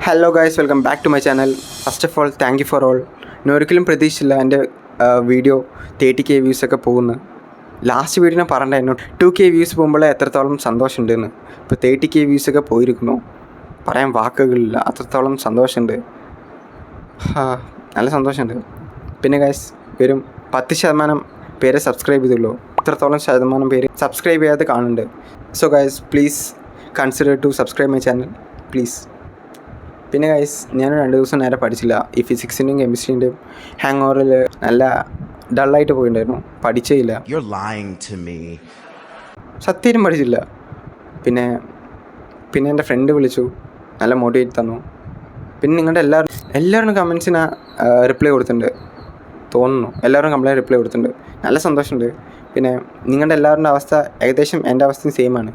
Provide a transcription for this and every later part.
Hello guys, welcome back to my channel. First of all thank you for all. ഞാൻ ഒരിക്കലും പ്രതീക്ഷിച്ചില്ല എൻ്റെ video 30K വ്യൂസൊക്കെ പോകുന്നു. Last video ഞാൻ പറഞ്ഞിട്ടുണ്ടായിരുന്നു 2K വ്യൂസ് പോകുമ്പോൾ എത്രത്തോളം സന്തോഷമുണ്ടെന്ന്. ഇപ്പോൾ 30K വ്യൂസൊക്കെ പോയിരിക്കുന്നു, പറയാൻ വാക്കുകളില്ല, അത്രത്തോളം സന്തോഷമുണ്ട്. നല്ല സന്തോഷമുണ്ട്. പിന്നെ ഗൈസ്, വെറും 10% പേരെ സബ്സ്ക്രൈബ് ചെയ്തുള്ളൂ. ഇത്രത്തോളം ശതമാനം പേര് സബ്സ്ക്രൈബ് ചെയ്യാതെ കാണുന്നുണ്ട്. So guys, please consider to subscribe my channel please. പിന്നെ ഗൈസ്, ഞാൻ 2 ദിവസം നേരെ പഠിച്ചില്ല. ഈ ഫിസിക്സിൻ്റെയും കെമിസ്ട്രീൻ്റെയും ഹാങ് ഓവറിൽ നല്ല ഡള്ളായിട്ട് പോയിട്ടുണ്ടായിരുന്നു, പഠിച്ചേ ഇല്ല. സത്യം പഠിച്ചില്ല. പിന്നെ എൻ്റെ ഫ്രണ്ട് വിളിച്ചു, നല്ല മോട്ടിവേറ്റ് തന്നു. പിന്നെ നിങ്ങളുടെ എല്ലാവരും കമൻസിന് റിപ്ലൈ കൊടുത്തിട്ടുണ്ട് തോന്നുന്നു. എല്ലാവരും കംപ്ലൈൻറ്റ് റിപ്ലൈ കൊടുത്തിട്ടുണ്ട്. നല്ല സന്തോഷമുണ്ട്. പിന്നെ നിങ്ങളുടെ എല്ലാവരുടെ അവസ്ഥ ഏകദേശം എൻ്റെ അവസ്ഥയും സെയിമാണ്.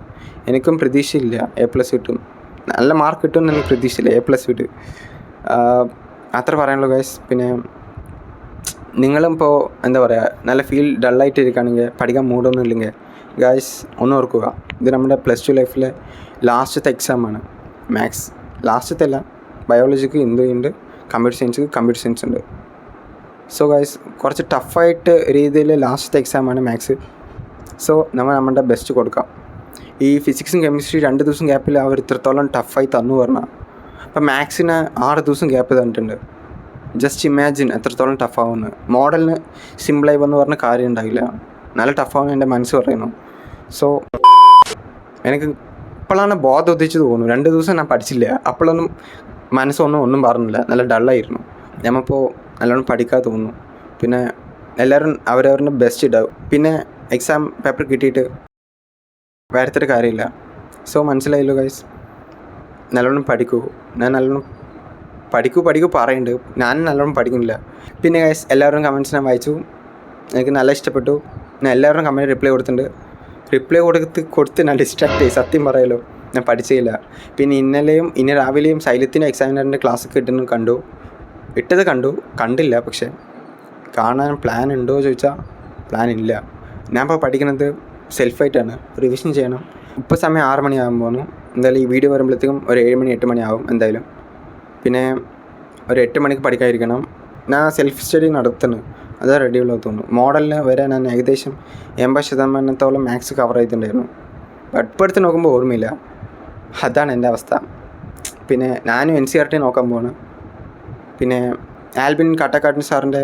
എനിക്കും പ്രതീക്ഷയില്ല A+ കിട്ടും, നല്ല മാർക്ക് കിട്ടുമെന്ന് എനിക്ക് പ്രതീക്ഷയില്ല. A+ കിട്ടും, അത്ര പറയാനുള്ളൂ ഗൈസ്. പിന്നെ നിങ്ങളും ഇപ്പോൾ എന്താ പറയുക, നല്ല ഫീൽ ഡള്ളായിട്ട് ഇരിക്കുകയാണെങ്കിൽ, പഠിക്കാൻ മൂഡൊന്നും ഇല്ലെങ്കിൽ ഗൈസ് ഒന്ന് ഓർക്കുക, ഇത് നമ്മുടെ +2 ലൈഫിലെ ലാസ്റ്റത്തെ എക്സാമാണ്. മാത്സ് ലാസ്റ്റത്തെ അല്ല, ബയോളജിക്ക് ഹിന്ദു ഉണ്ട്, കമ്പ്യൂട്ടർ സയൻസ് ഉണ്ട്. സോ ഗൈസ്, കുറച്ച് ടഫായിട്ട് രീതിയിൽ ലാസ്റ്റത്തെ എക്സാമാണ് മാത്സ്. സോ നമ്മുടെ ബെസ്റ്റ് കൊടുക്കാം. ഈ ഫിസിക്സും കെമിസ്ട്രി 2 ദിവസം ഗ്യാപ്പിൽ അവർ ഇത്രത്തോളം ടഫായി തന്നു പറഞ്ഞാൽ, അപ്പോൾ മാത്സിന് 6 ദിവസം ഗ്യാപ്പ് തന്നിട്ടുണ്ട്. ജസ്റ്റ് ഇമാജിൻ എത്രത്തോളം ടഫാവുമെന്ന്. മോഡലിന് സിമ്പിളായി വന്ന് പറഞ്ഞ കാര്യം ഉണ്ടാവില്ല, നല്ല ടഫാവുമെന്ന് എൻ്റെ മനസ്സ് പറയുന്നു. സോ എനിക്ക് ഇപ്പോഴാണ് ബോധം ഉദിച്ച് തോന്നുന്നു. 2 ദിവസം ഞാൻ പഠിച്ചില്ല, അപ്പോഴൊന്നും മനസ്സൊന്നും പറഞ്ഞില്ല, നല്ല ഡള്ളായിരുന്നു. നമ്മളിപ്പോൾ നല്ലോണം പഠിക്കാതെ തോന്നുന്നു. പിന്നെ എല്ലാവരും അവരവരുടെ ബെസ്റ്റ് ഇടാവും. പിന്നെ എക്സാം പേപ്പർ കിട്ടിയിട്ട് വരത്തൊരു കാര്യമില്ല. സോ മനസ്സിലായല്ലോ ഗൈസ്, നല്ലോണം പഠിക്കൂ. ഞാൻ നല്ലോണം പഠിക്കൂ പറയുന്നുണ്ട്, ഞാൻ നല്ലോണം പഠിക്കുന്നില്ല. പിന്നെ ഗൈസ്, എല്ലാവരും കമൻറ്റ്സ് ഞാൻ വായിച്ചു, എനിക്ക് നല്ല ഇഷ്ടപ്പെട്ടു. ഞാൻ എല്ലാവരും കമൻറ്റ് റിപ്ലൈ കൊടുത്ത് ഞാൻ ഡിസ്ട്രാക്ട് ആയി. സത്യം പറയാലോ, ഞാൻ പഠിച്ചില്ല. പിന്നെ ഇന്ന് രാവിലെയും സൈലത്തിൻ്റെ എക്സാമിനറിൻ്റെ ക്ലാസ് കണ്ടില്ല. പക്ഷേ കാണാൻ പ്ലാൻ ഉണ്ടോ ചോദിച്ചാൽ പ്ലാൻ ഇല്ല. ഞാൻ ഇപ്പോൾ പഠിക്കുന്നത് സെൽഫായിട്ടാണ്. റിവിഷൻ ചെയ്യണം. ഇപ്പോൾ സമയം 6 മണിയാകുമ്പോൾ എന്തായാലും ഈ വീഡിയോ വരുമ്പോഴത്തേക്കും ഒരു 7 മണി 8 മണിയാവും എന്തായാലും. പിന്നെ ഒരു 8 മണിക്ക് പഠിക്കാതിരിക്കണം. ഞാൻ സെൽഫ് സ്റ്റഡി നടത്തുന്നു, അത് റെഡിയുള്ളത് തോന്നുന്നു. മോഡലിന് വരെ ഞാൻ ഏകദേശം 80% മാത്സ് കവർ ചെയ്തിട്ടുണ്ടായിരുന്നു. ബട്ട് ഇപ്പോൾ എടുത്ത് നോക്കുമ്പോൾ ഓർമ്മയില്ല. അതാണ് എൻ്റെ അവസ്ഥ. പിന്നെ ഞാനും NCERT നോക്കാൻ പോവാണ്. പിന്നെ ആൽബിൻ കാട്ടക്കാടൻ സാറിൻ്റെ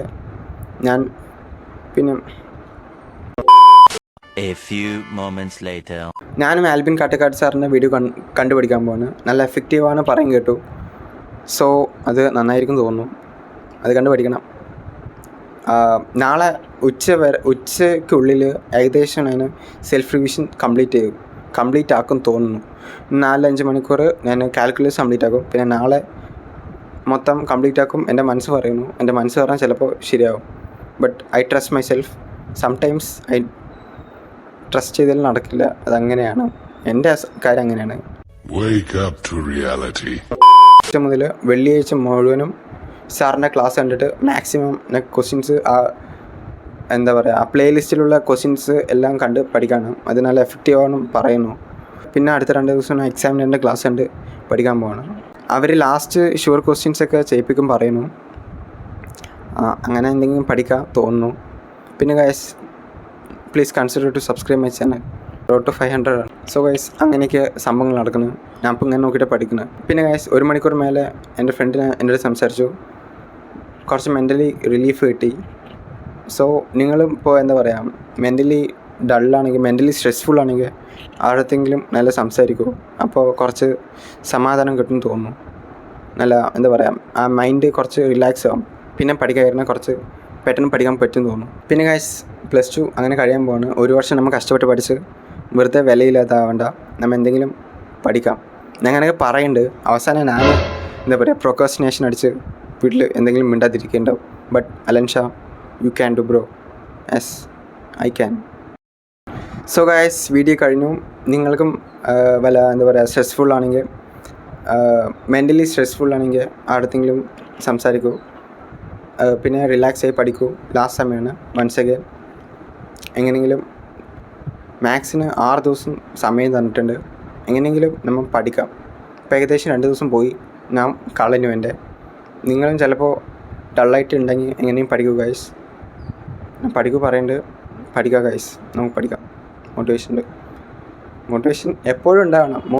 ഞാനും ആൽബിൻ കാട്ടക്കാട് സാറിൻ്റെ വീഡിയോ കണ്ടുപിടിക്കാൻ പോവാണ്. നല്ല എഫക്റ്റീവാണ് പറയും കേട്ടു. സോ അത് നന്നായിരിക്കും തോന്നുന്നു, അത് കണ്ടുപിടിക്കണം. നാളെ ഉച്ചയ്ക്കുള്ളിൽ ഏകദേശം ഞാൻ സെൽഫ് റിവിഷൻ കംപ്ലീറ്റ് ആക്കും തോന്നുന്നു. 4-5 മണിക്കൂർ ഞാൻ കാൽക്കുലേഷൻ കംപ്ലീറ്റ് ആക്കും. പിന്നെ നാളെ മൊത്തം കംപ്ലീറ്റ് ആക്കും. എൻ്റെ മനസ്സ് പറഞ്ഞാൽ ചിലപ്പോൾ ശരിയാവും. But I trust my self. Sometimes I trust ചെയ്താൽ നടക്കില്ല, അതങ്ങനെയാണ്. എൻ്റെ കാര്യം അങ്ങനെയാണ്. മുതൽ വെള്ളിയാഴ്ച മുഴുവനും സാറിൻ്റെ ക്ലാസ് കണ്ടിട്ട് മാക്സിമം ക്വസ്റ്റ്യൻസ് എന്താ പറയുക, ആ പ്ലേ ലിസ്റ്റിലുള്ള ക്വസ്റ്റ്യൻസ് എല്ലാം കണ്ട് പഠിക്കാനും അത് നല്ല എഫക്റ്റീവാണെന്നും പറയുന്നു. പിന്നെ അടുത്ത 2 ദിവസം എക്സാമിന് എൻ്റെ ക്ലാസ് കണ്ട് പഠിക്കാൻ പോവാണ്. അവർ ലാസ്റ്റ് ഷുവർ ക്വസ്റ്റ്യൻസൊക്കെ ചെയ്യിപ്പിക്കും പറയുന്നു. അങ്ങനെ എന്തെങ്കിലും പഠിക്കാൻ തോന്നുന്നു. പിന്നെ guys, please consider to subscribe my channel. Road to 500 ആണ്. സോ ഗൈസ്, അങ്ങനെയൊക്കെ സംഭവങ്ങൾ നടക്കുന്നത്. ഞാൻ ഇപ്പോൾ ഇങ്ങനെ നോക്കിയിട്ട് പഠിക്കുന്നത്. പിന്നെ ഗൈസ്, 1 മണിക്കൂർ മേലെ എൻ്റെ ഫ്രണ്ടിനെ എൻ്റെ അടുത്ത് സംസാരിച്ചു, കുറച്ച് മെൻ്റലി റിലീഫ് കിട്ടി. സോ നിങ്ങളും ഇപ്പോൾ എന്താ പറയുക, മെൻ്റലി ഡള്ളാണെങ്കിൽ, മെൻ്റലി സ്ട്രെസ്ഫുൾ ആണെങ്കിൽ ആഴത്തെങ്കിലും നല്ല സംസാരിക്കൂ. അപ്പോൾ കുറച്ച് സമാധാനം കിട്ടും തോന്നുന്നു. നല്ല എന്താ പറയുക, ആ മൈൻഡ് കുറച്ച് റിലാക്സ് ആവും. പിന്നെ പഠിക്കാതിരുന്നാൽ കുറച്ച് പെട്ടെന്ന് പഠിക്കാൻ പറ്റും തോന്നുന്നു. പിന്നെ ഗൈസ്, +2 അങ്ങനെ കഴിയാൻ പോവാണ്. 1 വർഷം നമ്മൾ കഷ്ടപ്പെട്ട് പഠിച്ച് വെറുതെ വിലയില്ലാതാവണ്ട, നമ്മൾ എന്തെങ്കിലും പഠിക്കാം. ഞാൻ അങ്ങനെയൊക്കെ പറയുന്നുണ്ട്. അവസാനം ഞാൻ എന്താ പറയുക, പ്രൊക്രാസ്റ്റിനേഷൻ അടിച്ച് വീട്ടിൽ എന്തെങ്കിലും മിണ്ടാതിരിക്കേണ്ടാവും. But Alan Shah, you can do bro. Yes, I can. So guys, video കഴിഞ്ഞു. നിങ്ങൾക്കും വല്ല എന്താ പറയുക, സ്ട്രെസ്ഫുൾ ആണെങ്കിൽ, മെൻ്റലി സ്ട്രെസ്ഫുൾ ആണെങ്കിൽ അടുത്തെങ്കിലും സംസാരിക്കൂ. പിന്നെ റിലാക്സ് ആയി പഠിക്കൂ. ലാസ്റ്റ് സമയമാണ്. വൺസ് അഗൈൻ എങ്ങനെയെങ്കിലും മാത്സിന് 6 ദിവസം സമയം തന്നിട്ടുണ്ട്. എങ്ങനെയെങ്കിലും നമ്മൾ പഠിക്കാം. ഇപ്പോൾ ഏകദേശം 2 ദിവസം പോയി. ഞാൻ കളഞ്ഞു എൻ്റെ. നിങ്ങളും ചിലപ്പോൾ ഡള്ളായിട്ട് ഉണ്ടെങ്കിൽ എങ്ങനെയും പഠിക്കൂ ഗൈസ്. ഞാൻ പഠിക്കൂ പറയുന്നുണ്ട്, പഠിക്കാം ഗൈസ്, നമുക്ക് പഠിക്കാം. മോട്ടിവേഷൻ എപ്പോഴും ഉണ്ടാവണം.